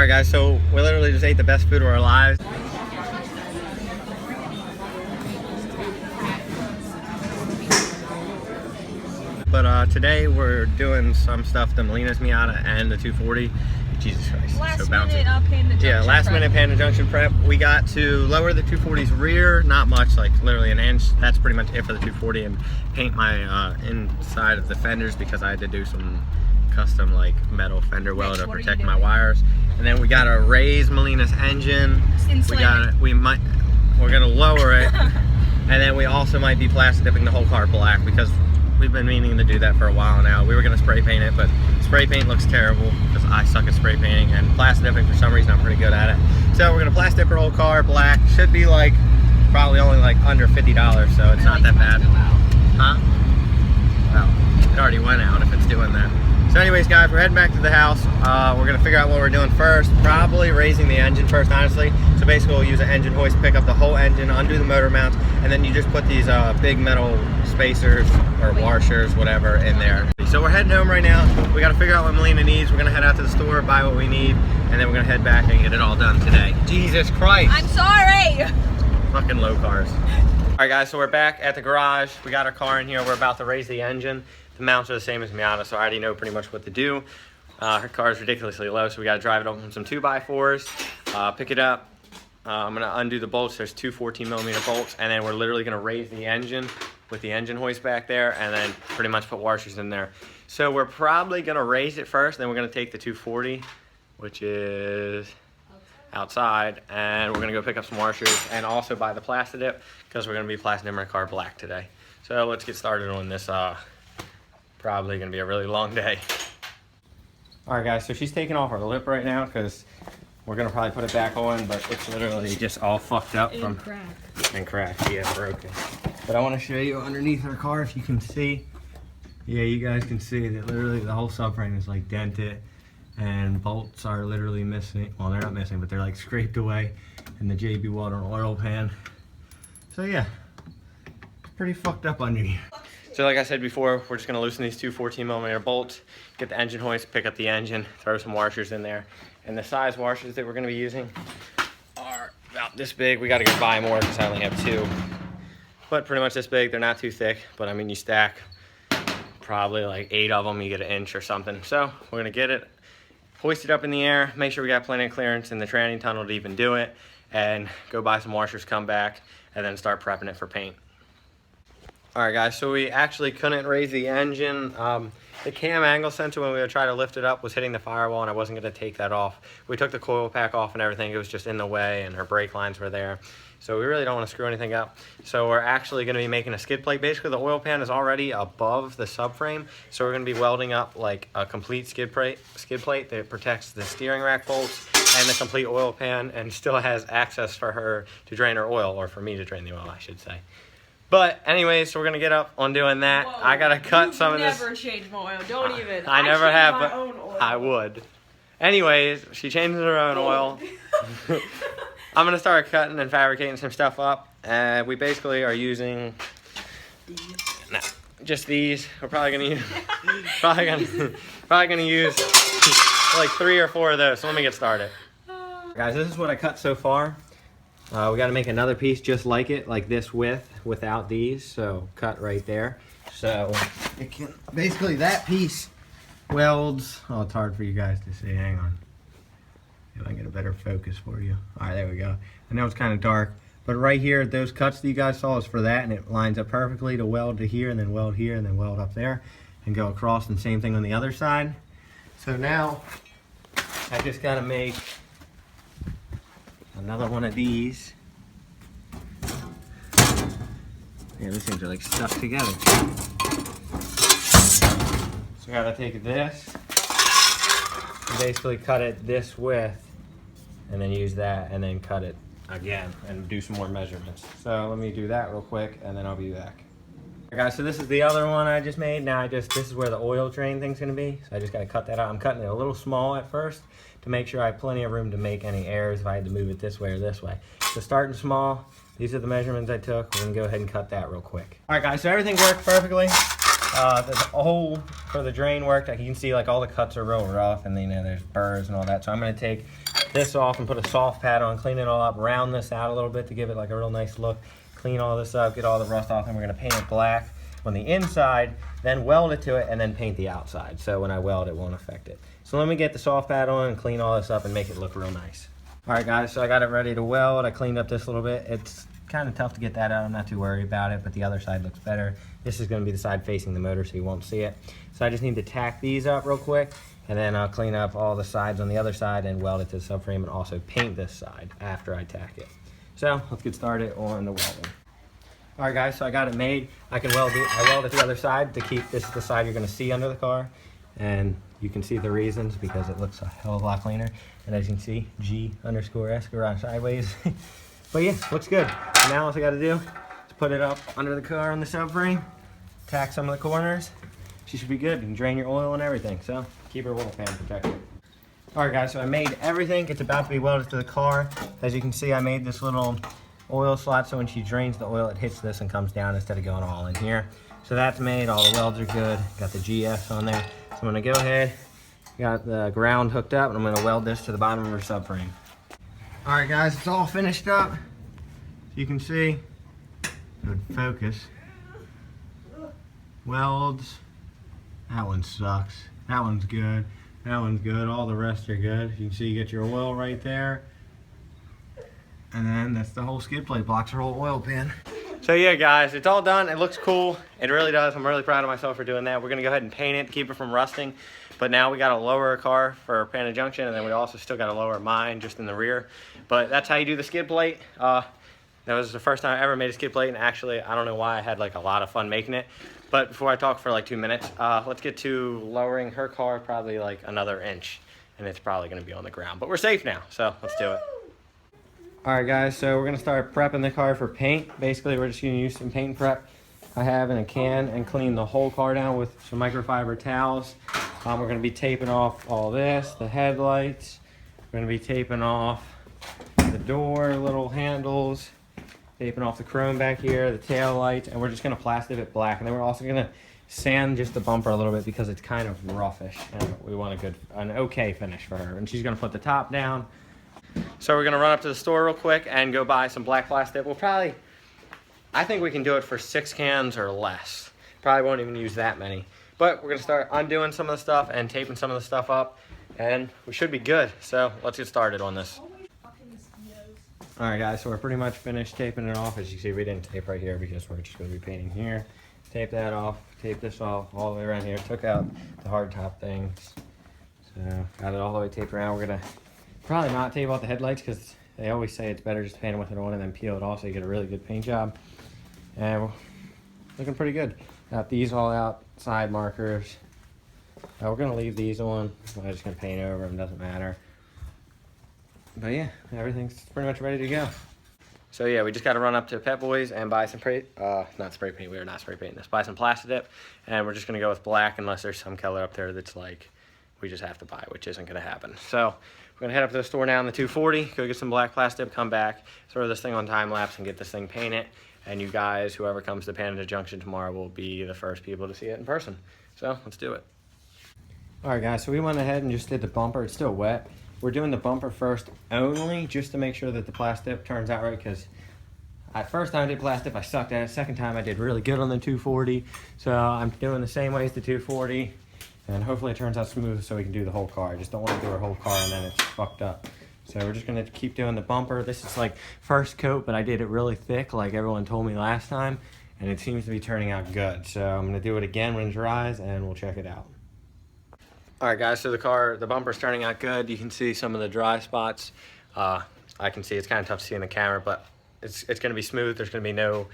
Alright guys, so we literally just ate the best food of our lives. But today we're doing some stuff to Melina's Miata and the 240. Jesus Christ, Last so bouncy. minute Panda Junction Yeah, last prep. minute Panda Junction prep. We got to lower the 240's rear, not much, like literally an inch. That's pretty much it for the 240, and paint my inside of the fenders because I had to do some custom like metal fender well to protect my wires. And then we got to raise Melina's engine. We're gonna lower it, and then we also might be plastic dipping the whole car black because we've been meaning to do that for a while now. We were gonna spray paint it, but spray paint looks terrible because I suck at spray painting, and plastic dipping for some reason I'm pretty good at it. So we're gonna plastic dip our whole car black. Should be like probably only like under $50, so it's not that bad. Huh? Well, it already went out if it's doing that. So anyways guys, we're heading back to the house. We're gonna figure out what we're doing first. Probably raising the engine first, honestly. So basically we'll use an engine hoist, pick up the whole engine, undo the motor mounts, and then you just put these big metal spacers or washers, whatever, in there. So we're heading home right now. We gotta figure out what Melina needs. We're gonna head out to the store, buy what we need, and then we're gonna head back and get it all done today. Jesus Christ. I'm sorry. Fucking low cars. All right guys, so we're back at the garage. We got our car in here. We're about to raise the engine. The mounts are the same as Miata, so I already know pretty much what to do. Her car is ridiculously low, so we got to drive it on some 2x4s, pick it up. I'm going to undo the bolts. There's two 14mm bolts, and then we're literally going to raise the engine with the engine hoist back there, and then pretty much put washers in there. So we're probably going to raise it first, then we're going to take the 240, which is outside, and we're going to go pick up some washers and also buy the plasti dip because we're going to be plasti dipping our car black today. So let's get started on this. Probably gonna be a really long day. All right guys, so she's taking off her lip right now because we're gonna probably put it back on, but it's literally just all fucked up and cracked. Yeah, broken. But I want to show you underneath her car if you can see. Yeah, you guys can see that literally the whole subframe is like dented, and bolts are literally missing. Well, they're not missing, but they're like scraped away, and the JB Water oil pan. So yeah, pretty fucked up under here. So like I said before, we're just gonna loosen these two 14mm bolts, get the engine hoist, pick up the engine, throw some washers in there. And the size washers that we're gonna be using are about this big. We gotta go buy more because I only have two. But pretty much this big, they're not too thick, but I mean you stack probably like 8 of them, you get an inch or something. So we're gonna get it, hoist it up in the air, make sure we got plenty of clearance in the tranny tunnel to even do it, and go buy some washers, come back, and then start prepping it for paint. Alright guys, so we actually couldn't raise the engine. The cam angle sensor when we would try to lift it up was hitting the firewall, and I wasn't going to take that off. We took the coil pack off and everything. It was just in the way, and her brake lines were there. So we really don't want to screw anything up. So we're actually going to be making a skid plate. Basically the oil pan is already above the subframe, so we're going to be welding up like a complete skid plate that protects the steering rack bolts and the complete oil pan, and still has access for her to drain her oil, or for me to drain the oil I should say. But anyways, so we're gonna get up on doing that. Whoa, I gotta cut some of this. Never change my oil. Don't even. I never have, but my own oil. I would. Anyways, she changes her own oil. I'm gonna start cutting and fabricating some stuff up. We basically are using just these. We're probably gonna use probably gonna use like 3 or 4 of those. So let me get started. Guys, this is what I cut so far. We got to make another piece just like it, like this width, without these. So cut right there. So it can basically, that piece welds. Oh, it's hard for you guys to see. Hang on. If I can get a better focus for you. All right, there we go. I know it's kind of dark, but right here, those cuts that you guys saw is for that, and it lines up perfectly to weld to here, and then weld here, and then weld up there, and go across, and same thing on the other side. So now I just got to make another one of these. Yeah, these things are like stuck together. So I gotta take this and basically cut it this width, and then use that, and then cut it again and do some more measurements. So let me do that real quick, and then I'll be back. Alright guys, so this is the other one I just made. Now this is where the oil drain thing's gonna be. So I just gotta cut that out. I'm cutting it a little small at first to make sure I have plenty of room to make any errors if I had to move it this way or this way. So starting small, these are the measurements I took. We're gonna go ahead and cut that real quick. All right guys, so everything worked perfectly. the hole for the drain worked. You can see like all the cuts are real rough, and there's burrs and all that. So I'm gonna take this off and put a soft pad on, clean it all up, round this out a little bit to give it like a real nice look. Clean all this up, get all the rust off, and we're gonna paint it black on the inside, then weld it to it, and then paint the outside. So when I weld, it won't affect it. So let me get the soft pad on and clean all this up and make it look real nice. All right, guys, so I got it ready to weld. I cleaned up this a little bit. It's kind of tough to get that out. I'm not too worried about it, but the other side looks better. This is gonna be the side facing the motor, so you won't see it. So I just need to tack these up real quick, and then I'll clean up all the sides on the other side and weld it to the subframe, and also paint this side after I tack it. So let's get started on the welding. All right, guys, so I got it made. I welded the other side to keep this the side you're gonna see under the car. And you can see the reasons because it looks a hell of a lot cleaner. And as you can see, G_S garage sideways. But yeah, looks good. So now all I gotta do is put it up under the car on the subframe, tack some of the corners. She should be good. You can drain your oil and everything. So keep her oil pan protected. All right, guys, so I made everything. It's about to be welded to the car. As you can see, I made this little oil slot so when she drains the oil, it hits this and comes down instead of going all in here. So that's made. All the welds are good. Got the GS on there. So I'm gonna go ahead, got the ground hooked up, and I'm gonna weld this to the bottom of her subframe. All right, guys, it's all finished up. You can see, good focus. Welds, that one sucks. That one's good. That one's good. All the rest are good. You can see you get your oil right there. And then that's the whole skid plate, blocks her whole oil pan. So yeah, guys, it's all done. It looks cool. It really does. I'm really proud of myself for doing that. We're gonna go ahead and paint it, keep it from rusting. But now we gotta lower a car for Panda Junction, and then we also still gotta lower mine just in the rear. But that's how you do the skid plate. That was the first time I ever made a skid plate, and actually, I don't know why I had like a lot of fun making it. But before I talk for like 2 minutes, let's get to lowering her car probably like another inch, and it's probably gonna be on the ground. But we're safe now, so let's do it. All right, guys, so we're gonna start prepping the car for paint. Basically, we're just gonna use some paint prep I have in a can and clean the whole car down with some microfiber towels. We're gonna be taping off all this, the headlights. We're gonna be taping off the door, little handles, taping off the chrome back here, the tail lights, and we're just gonna plastic it black. And then we're also gonna sand just the bumper a little bit because it's kind of roughish, and we want an okay finish for her. And she's gonna put the top down. So we're gonna run up to the store real quick and go buy some black plastic. We'll probably, I think we can do it for 6 cans or less. Probably won't even use that many. But we're gonna start undoing some of the stuff and taping some of the stuff up, and we should be good. So let's get started on this. All right, guys, so we're pretty much finished taping it off. As you see, we didn't tape right here because we're just gonna be painting here. Tape that off, tape this off all the way around here. Took out the hard top things. So got it all the way taped around. We're gonna probably not tape off the headlights because they always say it's better just to paint it with it on and then peel it off so you get a really good paint job. And we're looking pretty good. Got these all out, side markers. We're gonna leave these on. I'm just gonna paint over them, doesn't matter. But yeah, everything's pretty much ready to go. So yeah, we just gotta run up to Pet Boys and buy some not spray paint, we are not spray painting this. Buy some plasti dip, and we're just gonna go with black unless there's some color up there that's like, we just have to buy, which isn't gonna happen. So we're gonna head up to the store now in the 240, go get some black plastic, come back, throw this thing on time lapse and get this thing painted. And you guys, whoever comes to Panda Junction tomorrow, will be the first people to see it in person. So let's do it. All right, guys, so we went ahead and just did the bumper. It's still wet. We're doing the bumper first only just to make sure that the plastic turns out right, because first time I did plastic, I sucked at it. Second time I did really good on the 240. So I'm doing the same way as the 240. And hopefully it turns out smooth so we can do the whole car. I just don't want to do our whole car and then it's fucked up. So we're just gonna keep doing the bumper. This is like first coat, but I did it really thick like everyone told me last time, and it seems to be turning out good. So I'm gonna do it again when it dries and we'll check it out. All right, guys, so the bumper's turning out good. You can see some of the dry spots. I can see it's kind of tough to see in the camera, but it's gonna be smooth. There's gonna be no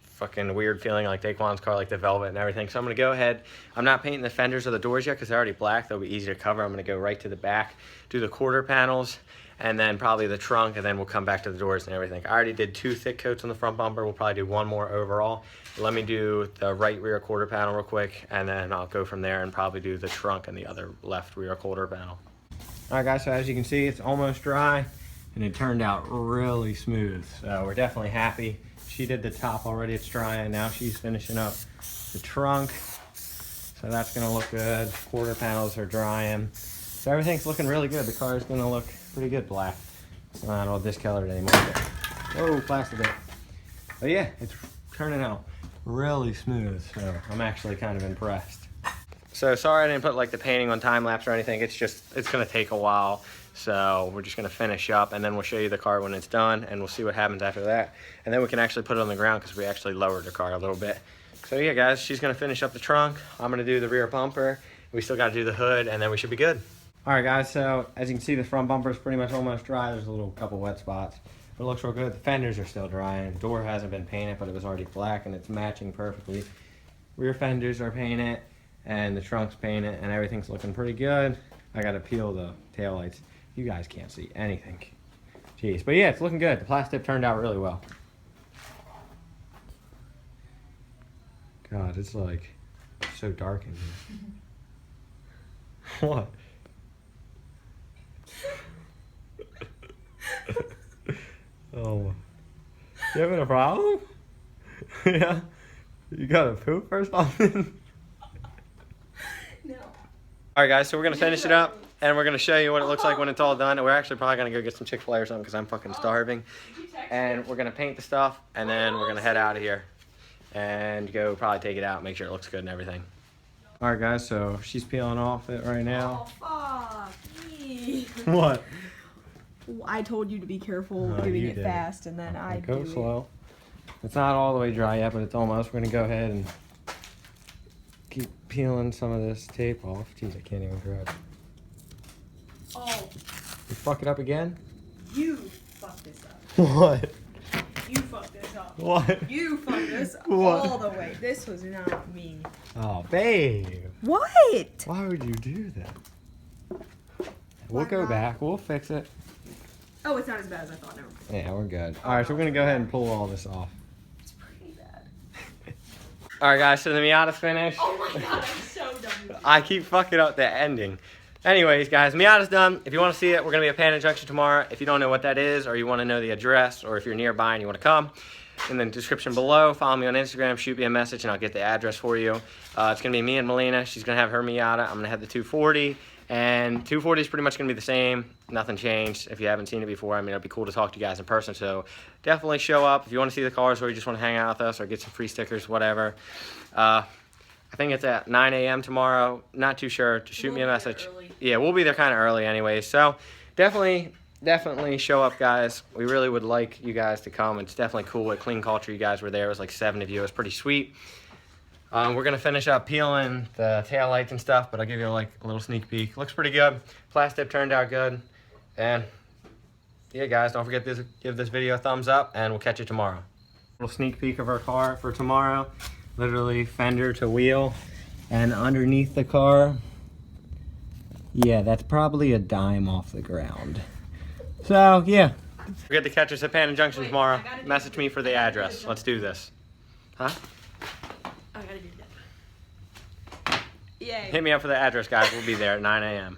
fucking weird feeling like Daquan's car, like the velvet and everything. So I'm gonna go ahead. I'm not painting the fenders or the doors yet because they're already black. They'll be easy to cover. I'm gonna go right to the back, do the quarter panels, and then probably the trunk, and then we'll come back to the doors and everything. I already did 2 thick coats on the front bumper. We'll probably do 1 more overall. Let me do the right rear quarter panel real quick, and then I'll go from there and probably do the trunk and the other left rear quarter panel. All right, guys, so as you can see, it's almost dry, and it turned out really smooth. So we're definitely happy. She did the top already, it's dry, and now she's finishing up the trunk. So that's gonna look good. Quarter panels are drying. So everything's looking really good. The car is gonna look pretty good black. It's not all discolored anymore. Oh, plastic bit. But yeah, it's turning out really smooth. So I'm actually kind of impressed. So sorry I didn't put like the painting on time lapse or anything. It's gonna take a while. So we're just gonna finish up and then we'll show you the car when it's done and we'll see what happens after that. And then we can actually put it on the ground because we actually lowered the car a little bit. So yeah guys, she's gonna finish up the trunk. I'm gonna do the rear bumper. We still gotta do the hood and then we should be good. All right guys, so as you can see the front bumper is pretty much almost dry. There's a little couple wet spots, but it looks real good. The fenders are still drying. The door hasn't been painted, but it was already black and it's matching perfectly. Rear fenders are painted and the trunk's painted and everything's looking pretty good. I gotta peel the taillights. You guys can't see anything. Jeez, but yeah, it's looking good. The plastic turned out really well. God, it's like so dark in here. What? Oh. You having a problem? Yeah? You got a poop or something? No. Alright guys, so we're gonna finish it up and we're gonna show you what it looks like when it's all done. And we're actually probably gonna go get some Chick-fil-A or something because I'm fucking starving. And we're gonna paint the stuff and then we're gonna head out of here and go probably take it out, make sure it looks good and everything. Alright guys, so she's peeling off it right now. Oh, fuck me. What? I told you to be careful Oh, doing you it did. fast, and then I Go do slow. It's not all the way dry yet, but it's almost. We're gonna go ahead and keep peeling some of this tape off. Jeez, I can't even grab it. Oh, You fuck it up again? you fucked this up. What? You fucked this up. What? You fucked this up What? all the way. This was not me. Oh, babe. What? Why would you do that? We'll go not? back. We'll fix it. Oh, it's not as bad as I thought. Never mind. Yeah, we're good. All right, so we're gonna go ahead and pull all this off. It's pretty bad. All right, guys. So the Miata's finished. Oh my god, I'm so done with you. I keep fucking up the ending. Anyways, guys, Miata's done. If you want to see it, we're going to be at Panda Junction tomorrow. If you don't know what that is, or you want to know the address, or if you're nearby and you want to come, in the description below, follow me on Instagram, shoot me a message, and I'll get the address for you. It's going to be me and Melina. She's going to have her Miata. I'm going to have the 240. And 240 is pretty much going to be the same. Nothing changed. If you haven't seen it before, I mean, it'd be cool to talk to you guys in person. So definitely show up. If you want to see the cars or you just want to hang out with us or get some free stickers, whatever. I think it's at 9 a.m. tomorrow. Not too sure. Just shoot me a message. Yeah, we'll be there kind of early anyway. So definitely show up, guys. We really would like you guys to come. It's definitely cool. At Clean Culture, you guys were there. It was like 7 of you. It was pretty sweet. We're going to finish up peeling the taillights and stuff, but I'll give you like a little sneak peek. Looks pretty good. Plastic turned out good. And yeah, guys, don't forget to give this video a thumbs up, and we'll catch you tomorrow. Little sneak peek of our car for tomorrow. Literally fender to wheel. And underneath the car, yeah, that's probably a dime off the ground. So, yeah. Forget to catch us at Panda Junction tomorrow. Message me for the address. Let's do this. Huh? I gotta do that. Yay. Hit me up for the address, guys. We'll be there at 9 a.m.